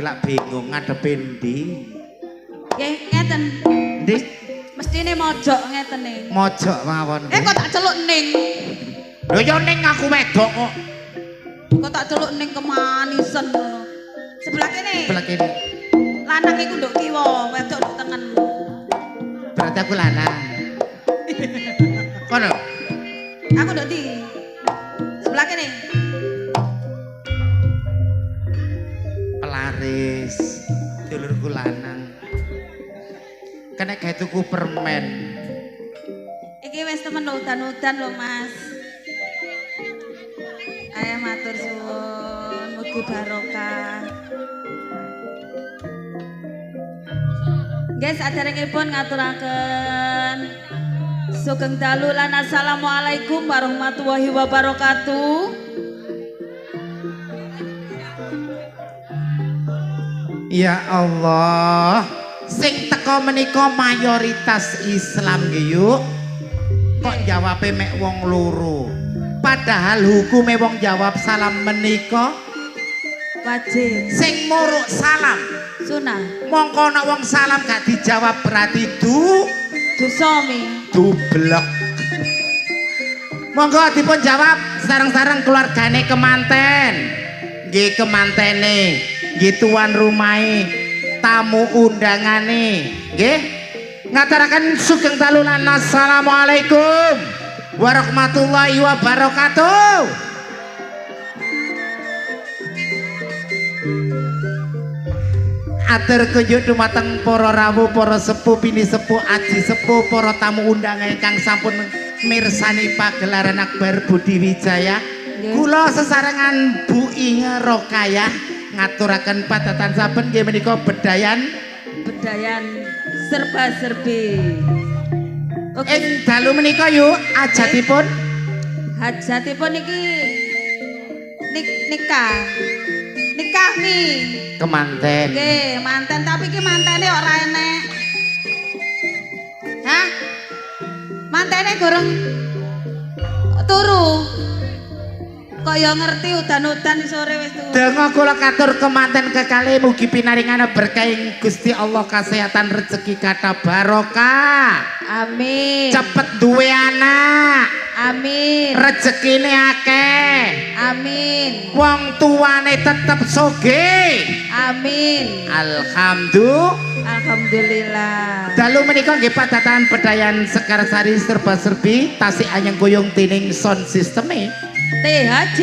lak bingung ngadepi ndi. Nggih, ngeten. Ndi? Mestine mojok ngetene. Mojok mawon. Kok tak celuk ning. Lho ya ning aku wedok kok. Kok tak celuk ning kemanisen ngono. Sebelah kene. Sebelah kene. Lanang iku nduk kiwa, wedok nduk tengen. Berarti aku lanang. Kono. Aku nduk ndi? Sebelah kene. Pelaris. Dulurku lanang. Kena gawe tuku permen. Iki wis temen udan-udan lho, Mas. Ayo matur suwun, mugi barokah. Guys, ajaripun ngaturaken sugeng dalu lan assalamualaikum warahmatullahi wabarakatuh. Ya Allah, sing teko menika mayoritas Islam nggih yuk. Kok jawabe mek wong loro. Padahal hukume wong jawab salam menika Wajib sing muruk salam. sunah Mongko nek wong salam gak dijawab berarti dusami dublek. Monggo dipun jawab sareng-sareng keluargane kemanten. Nggih kemantene, nggih tuan rumahe, tamu undangane. Nggih. Ngaturaken sugeng dalu lan assalamualaikum warahmatullahi wabarakatuh. Atur kunjuk dumateng para rawuh, para sepuh, bini sepuh, aji sepuh, para tamu undangan ingkang sampun mirsani pagelaran akbar Budi Wijaya. Kula sesarengan Bu Inge Rokayah ngaturaken padatan saben nggih menika bedayan serba-serbi. Ing dalu menika yuk ajatipun Hajatipun iki nikah mi. kemanten. Nggih, manten tapi iki mantene ora enek. Hah? Mantene gorong turu. Kok ya ngerti udan-udan sore wis turu. Donga kula katur kemanten kekalih mugi pinaringana berkah ing Gusti Allah, kesehatan rezeki kata barokah. Amin. Cepet duwe anak. Amin. Rezekine akeh. Amin. Wong tuane tetep sugih. Amin. Alhamdulillah. Dalu menika nggih padatan bedayan Sekarsari serba-serbi tasik anyeng goyong tining sound systeme. THJ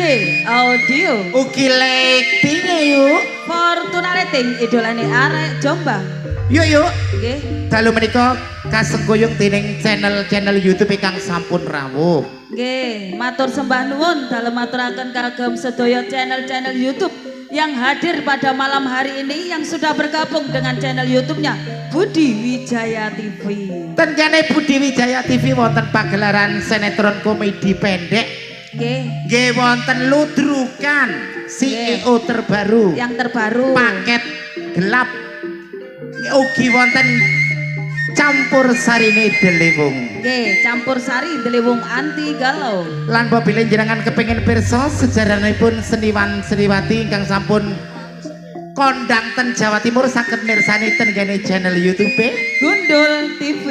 audio. Ugi lighting-e yuk. Fortuna Lighting idolane arek Jombang. Yuk yuk. Nggih. Dalu menika kaseng goyong tining channel YouTube ingkang sampun rawuh. Nggih, matur sembah nuwun dalem maturaken kagem sedaya channel-channel YouTube yang hadir pada malam hari ini yang sudah bergabung dengan channel YouTube-nya Budi Wijaya TV. Tenggene Budi Wijaya TV wonten pagelaran sinetron komedi pendek. Nggih. Nggih wonten ludrukan CEO terbaru. Yang terbaru. Paket gelap. Ugi wonten campur sarine Delewung. Nggih, campur sari Delewung anti galau. Lan apabila jenengan kepengin pirsa sejarahipun seniwan-seniwati ingkang sampun kondang ten Jawa Timur saged mirsani ten gene channel YouTube Gundul TV.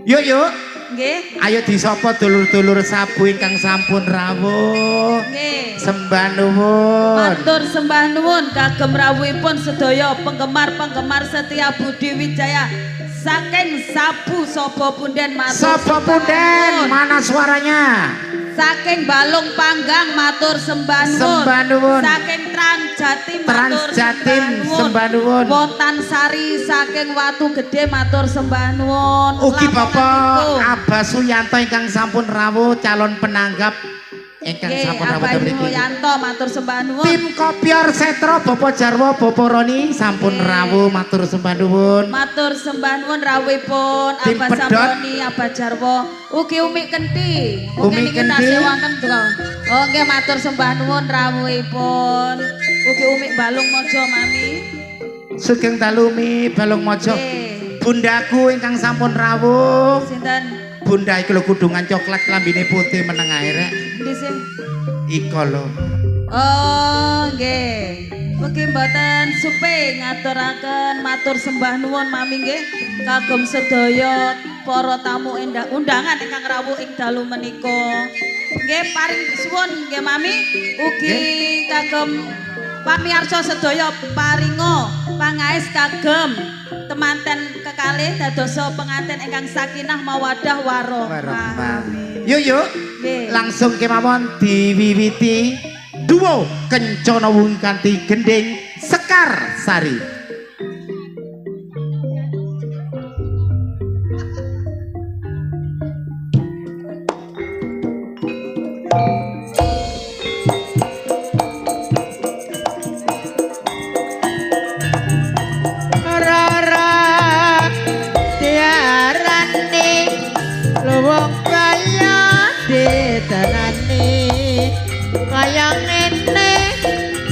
Yuk yuk. Nggih. Ayo disapa dulur-dulur sabu ingkang sampun rawuh. Nggih. Sembah nuwun. Matur sembah nuwun kagem rawuhipun sedaya penggemar-penggemar setia Budi Wijaya. Saking Sabu Sobo Punden matur Sobo Punden, mana suaranya? Saking Balung Panggang matur sembah nuwun. Sembah nuwun. Saking Transjatim matur Transjatim sembah nuwun. Wontan Sari saking Watu Gede matur sembah nuwun. Ugi Lamongan Bapak itu. Abah Suyanto ingkang sampun rawuh calon penanggap ingkang sampun rawuh Abah mriki. Yanto matur sembah nuwun. Tim Kopior Setro Bapak Jarwo Bapak Roni sampun rawuh matur sembah nuwun. Matur sembah nuwun rawuhipun Tim Abah Pedot. Samponi, Abah Jarwo, ugi Umi Kenti. Umi Mungkin Kenti. tasih wonten to. Oh nggih matur sembah nuwun rawuhipun. Ugi Umi Balung Mojo Mami. Sugeng Talumi Balung Mojo. Nggih. Bundaku ingkang sampun rawuh. Sinten? Bunda iki lho kudungan coklat klambine putih meneng ae rek. Endi sih? Iko lho. Oh nggih. Mugi mboten supe ngaturaken matur sembah nuwun mami nggih kagem sedaya para tamu undangan ingkang rawuh ing dalu menika. Nggih paring suwun nggih mami ugi kagem pamirsa sedaya paringa pangaes kagem temanten kekalih dadosa pengantin ingkang sakinah mawaddah warahmah. Yuk langsung kemawon diwiwiti duo Kencana Wungu kanthi gending Sekar Sari. Kaya ngene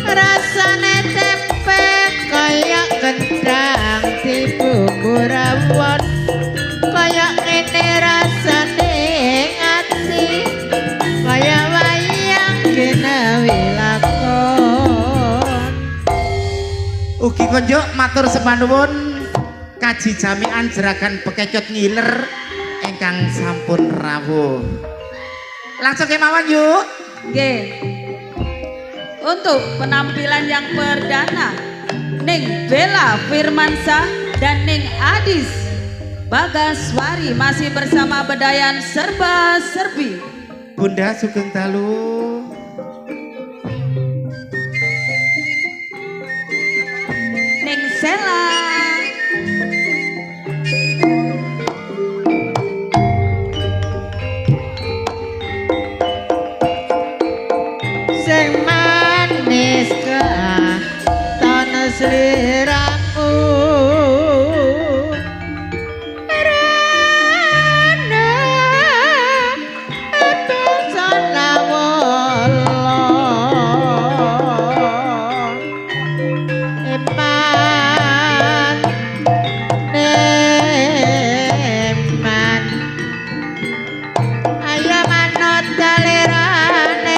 rasane tempe kaya kendang dibumbu rawon kaya ngene rasane ngati kaya wayang genawi lakon. Ugi konjuk matur sembah nuwun kaji jamian jeragan Bekecot Ngiler ingkang sampun rawuh. Langsung kemawon yuk. Nggih. Untuk penampilan yang perdana Ning Bella Firmansyah dan Ning Adis Bagaswari masih bersama Bedayan Serba Serbi. Bunda Sugeng Dalu. Ning Sela. Sing manis katon sliramu rana pesona wolong eman neman ayo manut dalirane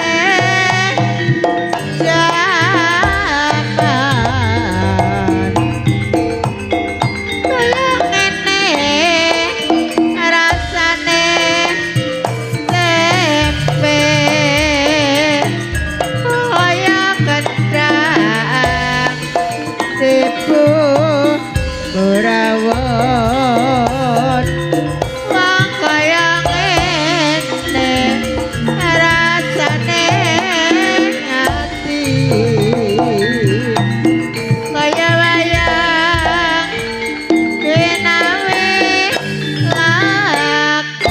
rawon wong kaya ngene rasane ati kaya wayang genawi lakon.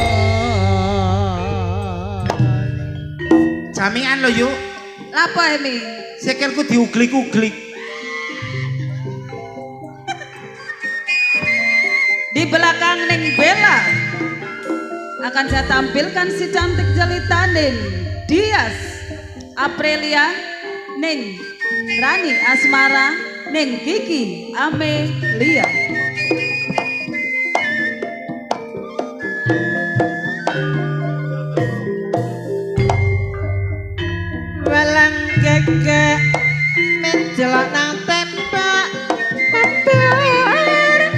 Jamian lo yuk. Lapo Emi? Sikilku diuglik-uglik. Di belakang Ning Bella akan saya tampilkan si cantik jelita Ning Dias Aprilia, Ning Rani Asmara, Ning Kiki Amelia. Walang gegek menjelok nang tembok mabar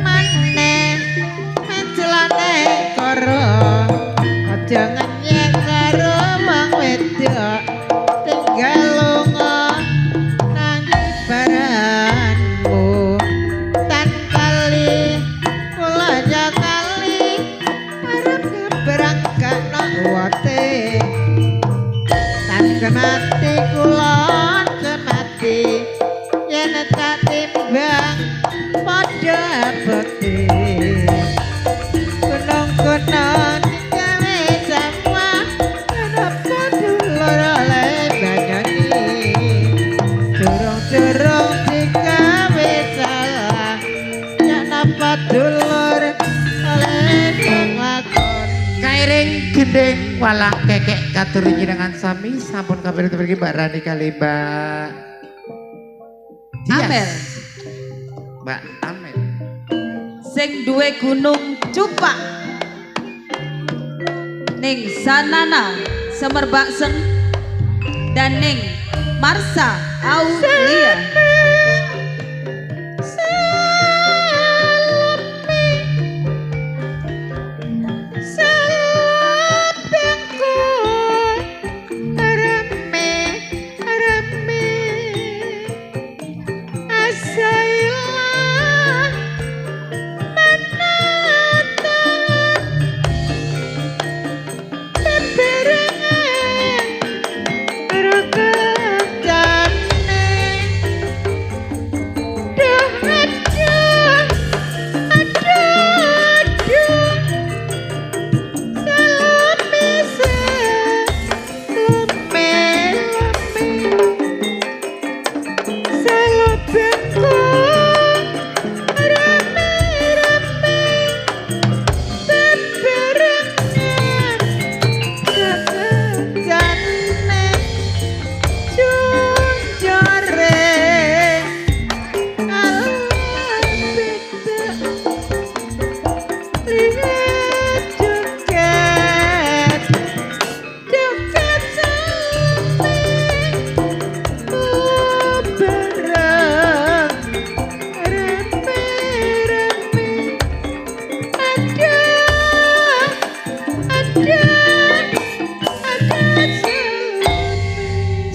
maneh menjelane karo aja ngenyek karo wong wedok tinggal lunga nang baranmu tan kali kula nyakali arep berangkat nang wate kemati kulon kemati yen tak timbang padha abote gunung-gunung gawe semua kenapa dulur oleh banyoni durung-durung digawe salah kenapa dulur oleh lakon. Kairing gending walang kekek katur njenengan sami sampun kabeh pergi Mbak Rani kali Mbak Dias. Amel. Mbak Amel. Sing duwe gunung cupak Ning Sanana Semerbak Seng dan Ning Marsha Aulia.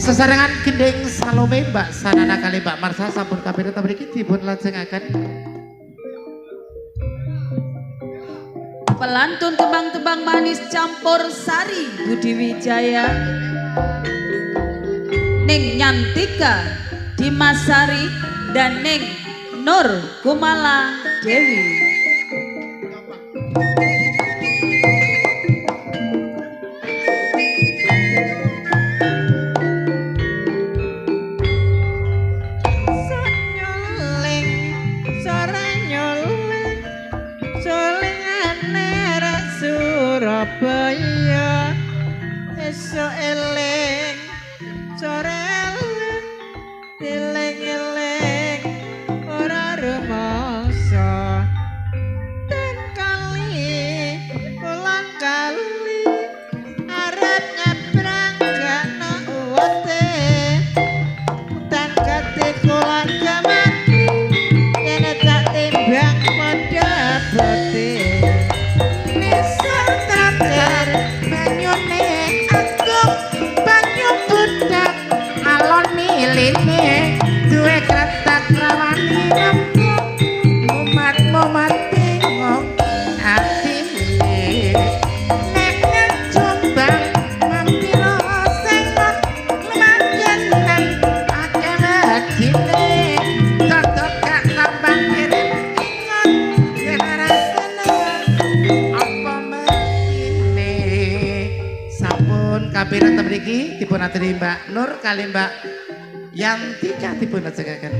Sesarengan gending Salome Mbak Sanana kali Mbak Marsha sampun kapira mriki dipun lajengaken. Pelantun tembang-tembang manis campur sari Budi Wijaya, Ning Nyantika Dimasari dan Ning Nur Kumala Dewi. Surabaya esok eling sore eling eling ora rumangsa dan kali ulang kali arep nyebrang gak no uwate dan ketik ulang kemati yen tak timbang padha bote. Banyune agung banyu budak alon miline duwe kretek rawani rembug mumat bingung atine nek njombang mampiro sengot lumayan akeh wedine dodok gak tambah kirim ingat yen ora seneng apa sampun kapira mriki dipun aturi Mbak Nur kali Mbak Yantika dipun ajengaken.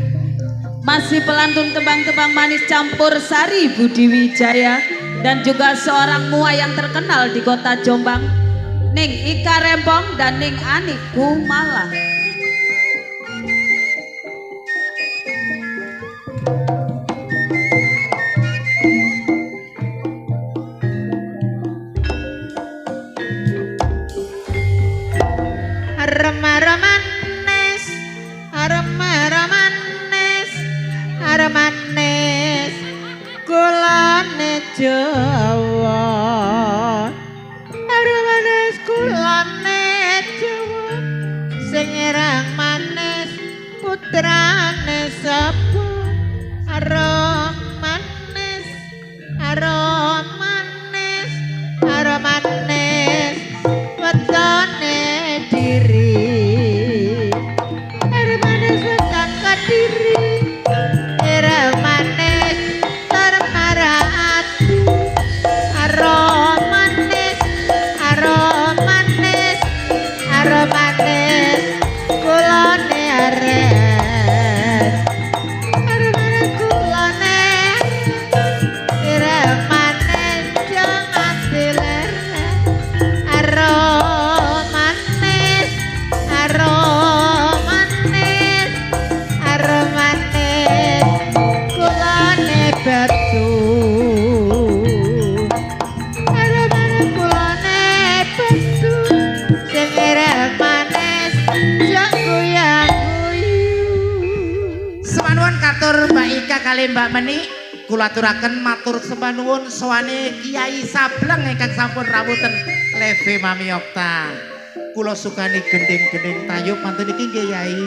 Masih pelantun tembang-tembang manis campur sari Budi Wijaya dan juga seorang mua yang terkenal di kota Jombang, Ning Ika Rempong dan Ning Ani Kumala. Manis kulane Jawa manis kulane Jawa sing ireng manis putrane sapa manis manis wetone diri manis wetan Kediri manis termarah hati kali Mbak Meni kula aturaken matur sembah nuwun sowane Kiai Sableng ingkang sampun rawuh ten Leve Mami Okta. Kula sukani gending-gending tayub mantun iki nggih Yai.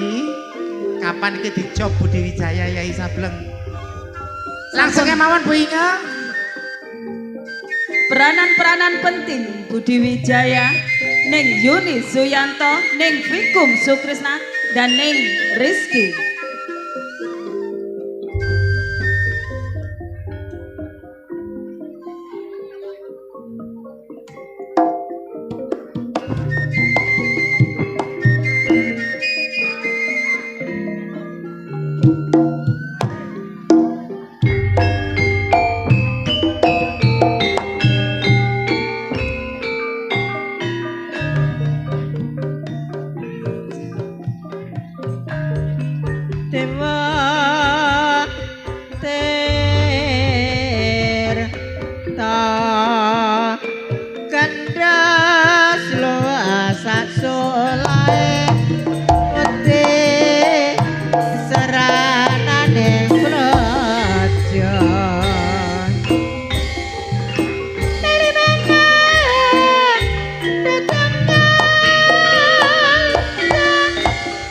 Kapan iki dicob Budi Wijaya Yai Sableng? Langsung mawon Bu Inge. Peranan-peranan penting Budi Wijaya, Ning Yuni Suyanto, Ning Vikum Sukrisna, dan Ning Rizky. Dewa Tirta Gandas luasat solae Putih seranane praja Dari mana datangnya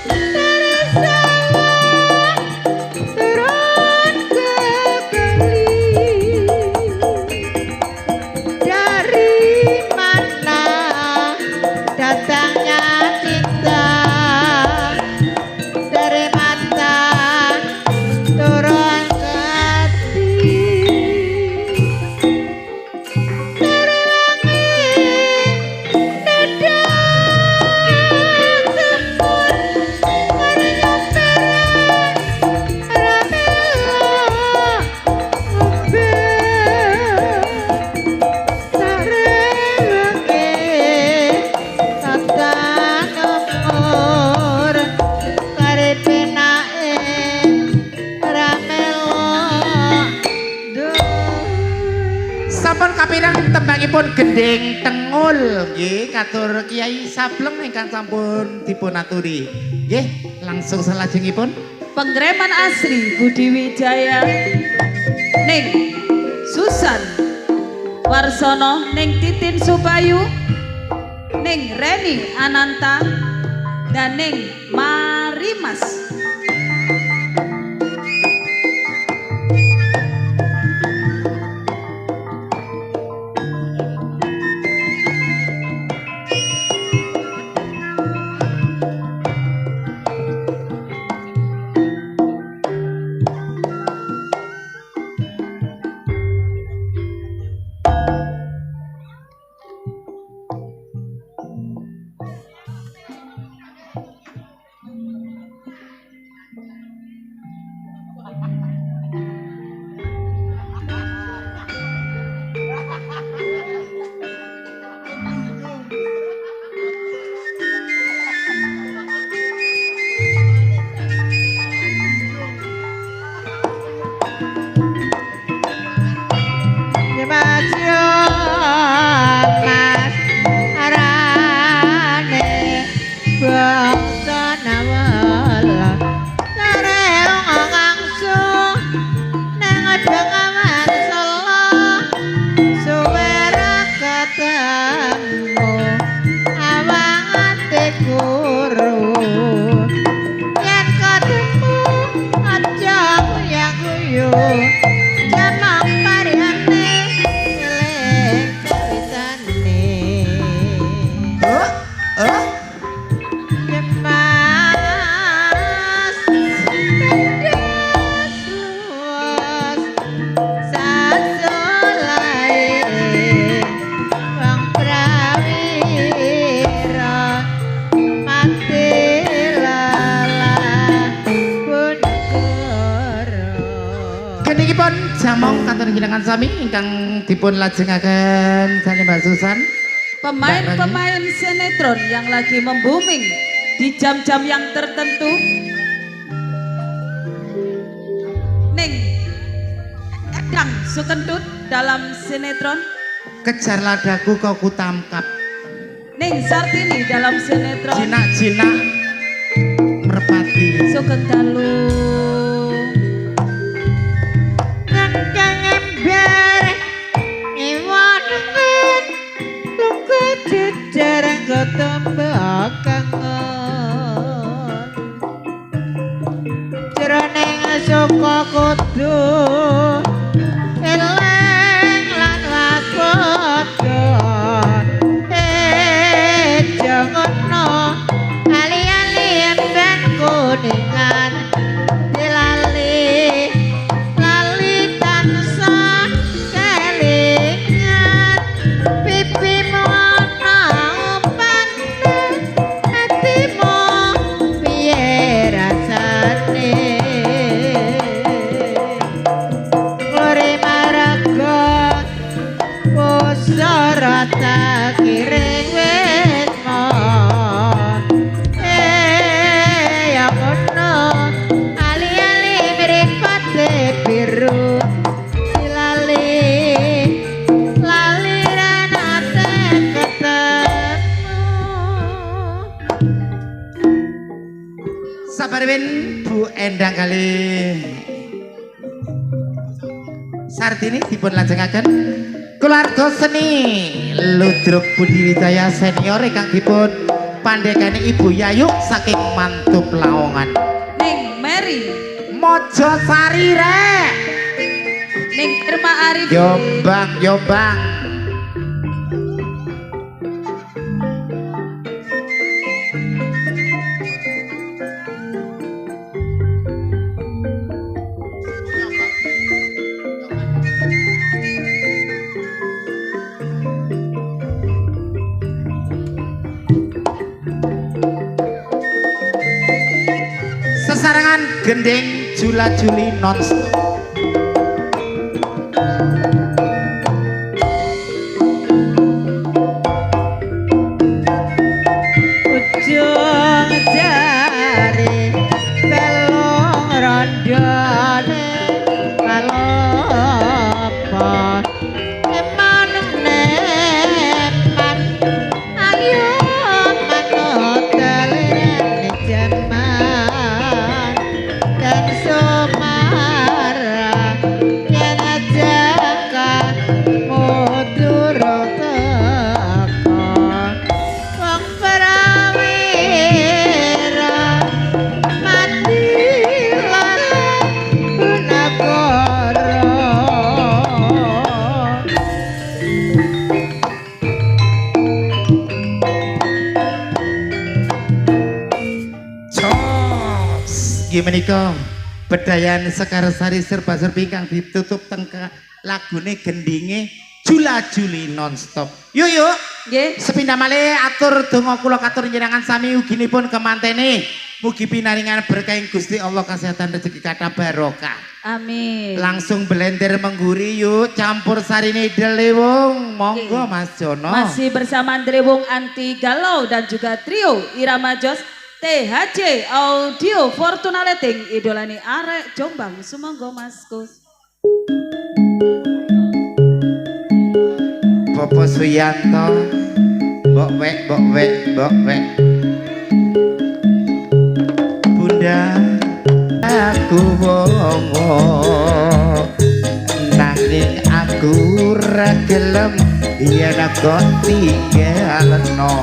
dari sawah turun ke kali dari mana datangnya cinta dari mata turun ke hati dari langit dadang sempur warna merah ramelo ngombe sarenge tatan umur karepe nae ramelo Sampun kapirang tembangipun gending tengul nggih katur Kiai Sableng ingkang sampun dipun aturi. Nggih, langsung salajengipun Pengreman asli Budi Wijaya, Ning Susan Warsono, Ning Titin Subayu, Ning Reni Ananta, dan Ning Marimas. Nyebacio mas arane bangsa nawala sareng ngangsu nang bengawan selo suwera ketemu awang ati guru yen ketemu aja guyu jamang pariane ngeleng kawitane Yemas kandas luas sasolae wong prawira mati lala pun koro gendingipun jamong katur hinangan sami ingkang dipun lajengaken sane Mbak Susan. Pemain-pemain sinetron yang lagi membuming di jam-jam yang tertentu, Ning Edang Sukentut dalam sinetron, Kejar ladaku kau kutamkap. Ning Sartini dalam sinetron, Jinak-jinak merpati. Sugeng Dalu, tembak kangen jroning suka kudu eleng lan waspada jangono ali-ali emben kuningan dilali lali tansah kelingan pipimu ana upane hatimu piye rasane ore maraga pusara tak kiring wetmo ya ngono ali-ali mripate biru dilali lali ranate ketemu Sabarwin Bu Endang kali Sartini dipun lajengaken keluarga seni Ludruk Budi Wijaya senior ingkang dipun pandhekani Ibu Yayu saking Mantub Laongan. Ning Mary, Mojosari rek. ning Irma Arif. Jombang, Jombang. Sesarengan gending Jula Juli nonstop. ujung jari belong rondone kalopo eman neman ayo manut dalene jaman dan sumara yen jaka mudur teko wong prawira mati lan nagara Jos. Gimana kok? Bedayan Sekarsari serba serbi kang ditutup tengka lagune gendinge Jula Juli nonstop. Yuk yuk. Nggih. Sepindah malih atur donga kula katur njenengan sami uginipun kemantene. Mugi pinaringan berkah Gusti Allah kesehatan rezeki kathah barokah. Amin. Langsung blender mengguri yuk campur sarine delewung. Monggo Mas Jono. Masih bersama Drewung Anti Galau dan juga trio Irama Jos THJ Audio Fortuna Letting idolani arek Jombang sumangga Mas Kus. Bapak Suyanto. Mbok wek, mbok wek, mbok wek. Bunda aku wongo nanging aku ra gelem yen kok tinggalno.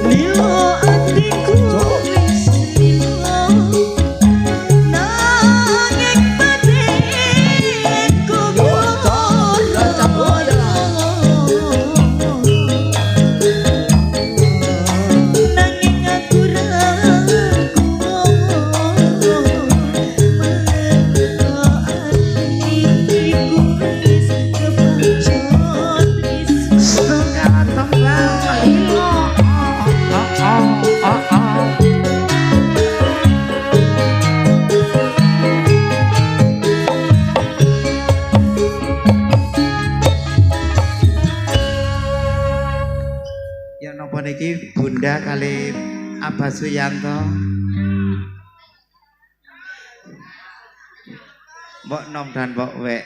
Lilo atiku wis lilo nanging batinku nanging aku ragu atiku wis kepancot wis Setengah tembang lilo. Ya napa niki Bunda kali Abah Suyanto. Mbok nom dan mbok wek.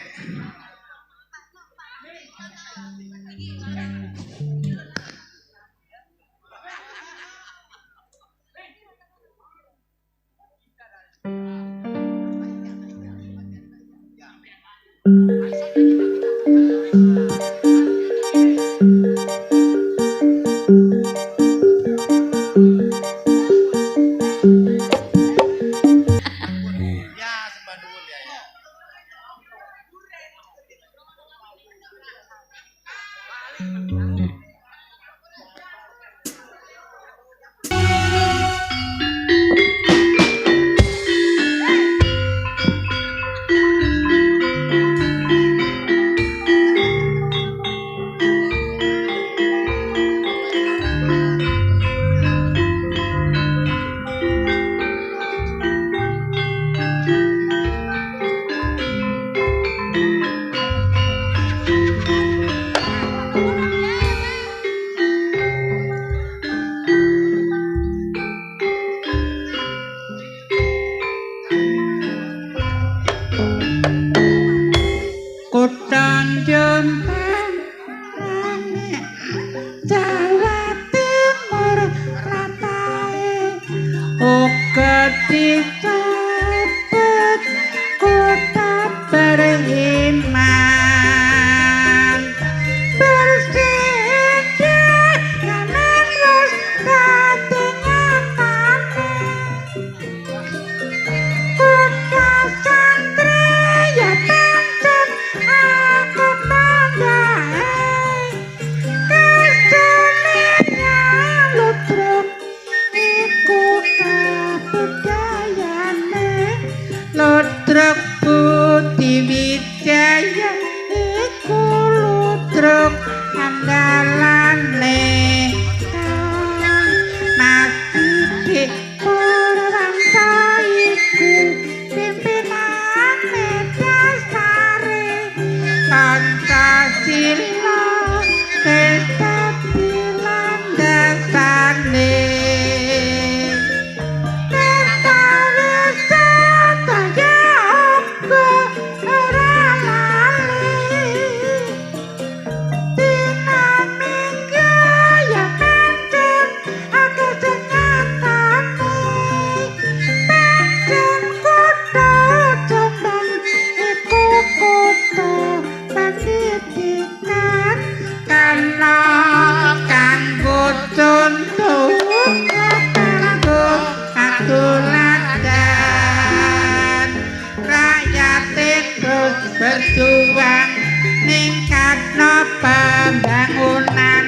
Kutang Jombang Jawa Timur ratae uga disebut kota beriman bersedia yang terus dadi nyatane kota santri ya pancen aku tanggae keseninya lutruk iku kabudayane lutruk Budi Wijaya iku lutruk andalane masih para bangsa iku pimpinane dasare Pancasila tetap landasane berjuang ningkatno pembangunan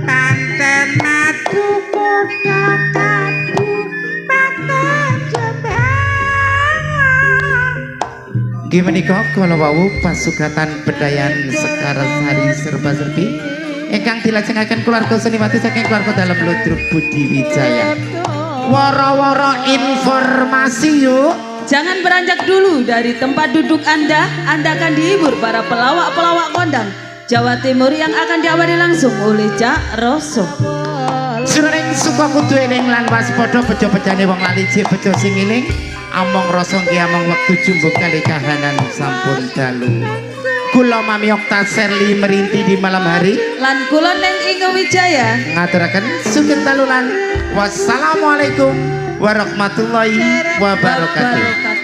pancen maju kota Kabupaten Jombang. Nggih menika kala wau pasugatan bedayan Sekarsari serba-serbi ingkang dilajengaken keluarga seniwati saking keluarga dalam Ludruk Budi Wijaya. Woro-woro informasi yuk. Jangan beranjak dulu dari tempat duduk Anda akan dihibur para pelawak-pelawak kondang Jawa Timur yang akan diawali langsung oleh Cak Roso. Jroning suka kudu eling lan waspada bejo-bejane wong lali jek bejo sing eling among rasa nggih among wektu jumbuk kali kahanan sampun dalu. Kula Mami Okta Serli merinti di malam hari Lan kula Neng Inge Wijaya ngaturaken sugeng dalu lan wassalamualaikum warahmatullahi wabarakatuh.